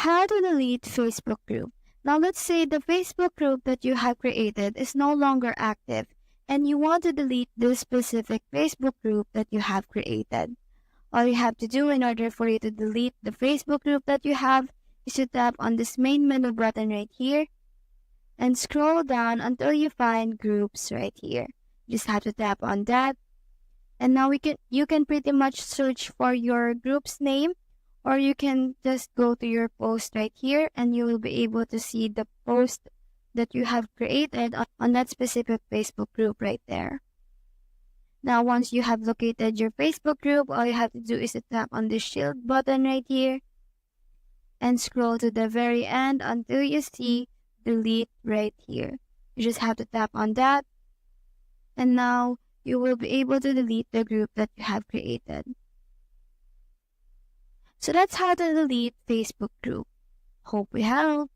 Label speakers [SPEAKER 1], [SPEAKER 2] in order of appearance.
[SPEAKER 1] How to delete Facebook group. Now let's say the Facebook group that you have created is no longer active and you want to delete this specific Facebook group that you have created. All you have to do in order for you to delete the Facebook group that you have is to tap on this main menu button right here and scroll down until you find groups right here. You just have to tap on that. And now you can pretty much search for your group's name, or you can just go to your post right here and you will be able to see the post that you have created on that specific Facebook group right there. Now, once you have located your Facebook group, all you have to do is to tap on the shield button right here and scroll to the very end until you see delete right here. You just have to tap on that, and now you will be able to delete the group that you have created. So that's how to delete Facebook group. Hope we helped.